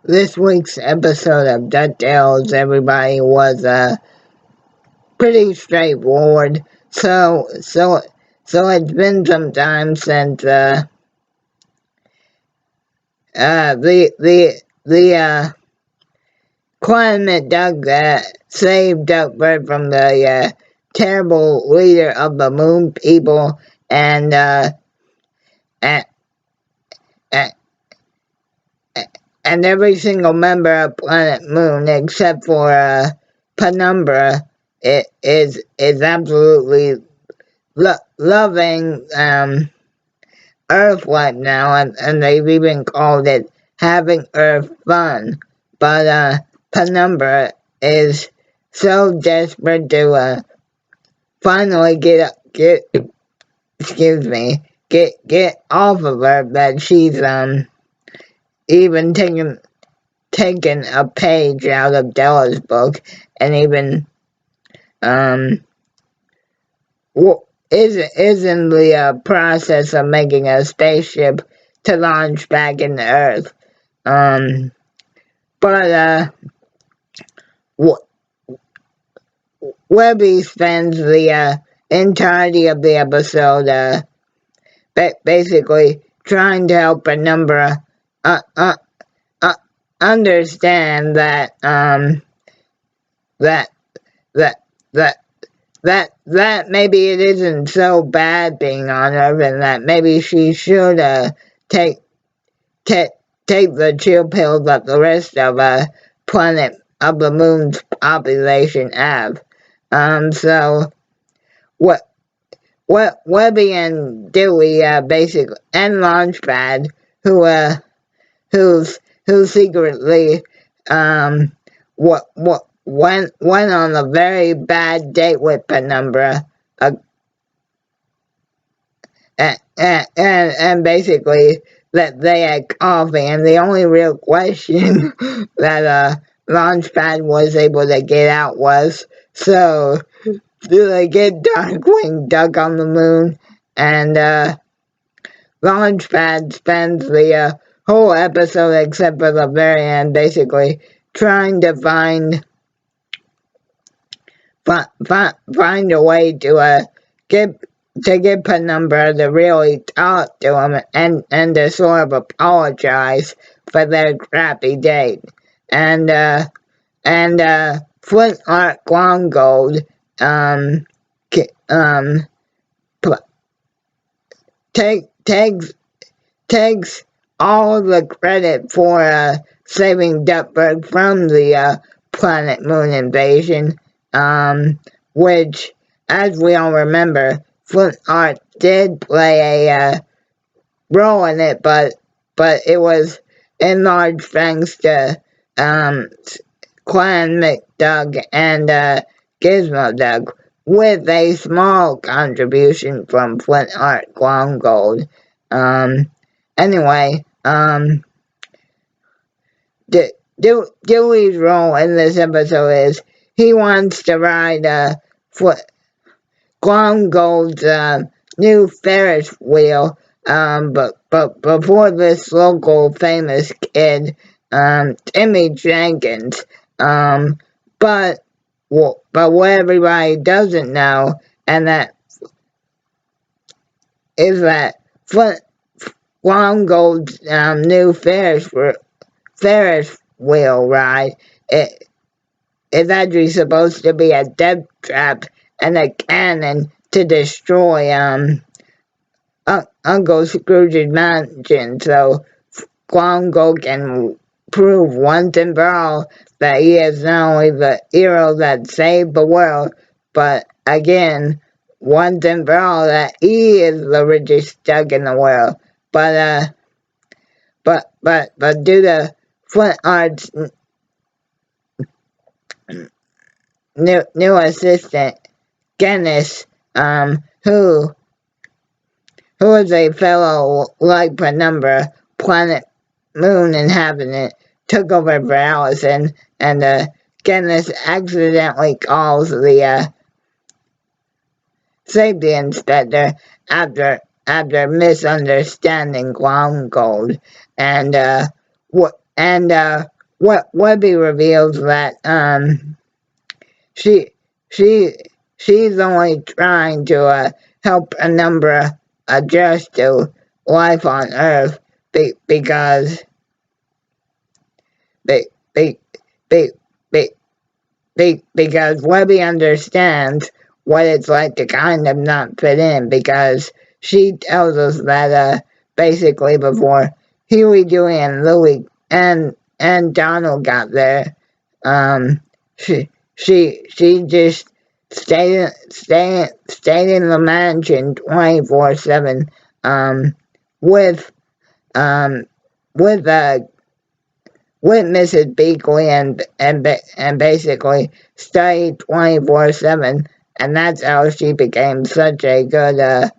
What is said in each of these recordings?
This week's episode of DuckTailes, everybody, was pretty straightforward. So it's been some time since the climate duck that saved Duckbird from the terrible leader of the Moon People and and, and every single member of Planet Moon except for Penumbra is absolutely loving Earth life now, and they've even called it having Earth fun. But Penumbra is so desperate to finally get excuse me get off of Earth that she's even taken a page out of Della's book and even is in the process of making a spaceship to launch back into Earth. But Webby spends the entirety of the episode basically trying to help Penumbra understand that that that maybe it isn't so bad being on Earth, and that maybe she should take the chill pills that the rest of planet of the Moon's population have. So what Webby and Dewey basically, and Launchpad, who secretly went on a very bad date with Penumbra, and basically that they had coffee, and the only real question that Launchpad was able to get out was, so do they get Darkwing Duck on the moon? And Launchpad spends the whole episode except for the very end basically trying to find a way to get Penumbra to really talk to him and to sort of apologize for their crappy date. And Flint Art Glongold takes all the credit for saving Duckburg from the Planet Moon invasion, which, as we all remember, Flint Art did play a role in it, but it was in large thanks to Clan McDuck and Gizmo Duck, with a small contribution from Flint Art Glongold. Anyway, Dewey's role in this episode is he wants to ride Glongold's new Ferris wheel, but before this local famous kid, Timmy Jenkins, but what everybody doesn't know, and that is that Glongold's new Ferris wheel ride is actually supposed to be a death trap and a cannon to destroy Uncle Scrooge's mansion, so Glongold can prove once and for all that he is not only the hero that saved the world, but again, once and for all, that he is the richest duck in the world. But due to Flint Art's new assistant, Guinness, who is a fellow like Penumbra, Planet Moon inhabitant, took over for Allison, and Guinness accidentally calls the safety inspector after misunderstanding Glongold, and and Webby reveals that she she she's only trying to help a number adjust to life on Earth because be, be, be, be, because Webby understands what it's like to kind of not fit in, because she tells us that basically before Huey, Dewey, and Louie and Donald got there, um, she just stayed in the mansion 24/7, with um with with Mrs. Beakley and basically studied 24/7, and that's how she became such a good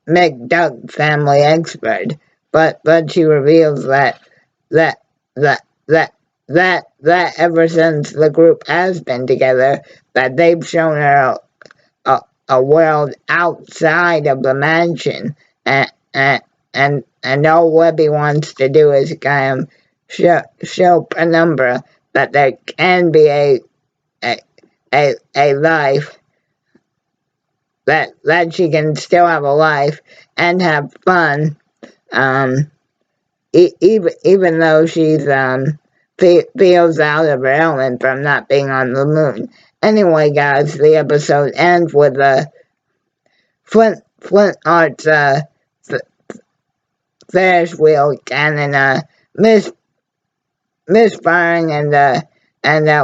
McDuck family expert. But she reveals that that that that ever since the group has been together, that they've shown her a world outside of the mansion, and all Webby wants to do is kind of show Penumbra that there can be a life, that she can still have a life and have fun, even though she's feels out of her element from not being on the moon. Anyway, guys, the episode ends with Flint Art's Ferris wheel cannon misfiring, and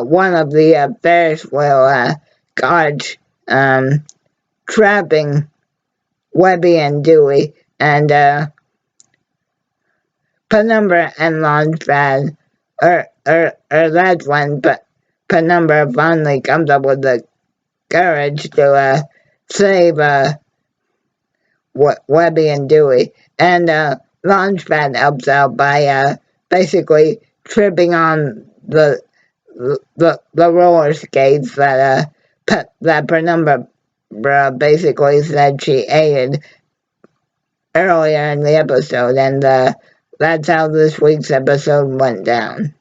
one of the Ferris wheel guards trapping Webby and Dewey, and Penumbra and Launchpad that's when Penumbra finally comes up with the courage to save Webby and Dewey, and Launchpad helps out by basically tripping on the roller skates that Penumbra basically said she ate earlier in the episode, and that's how this week's episode went down.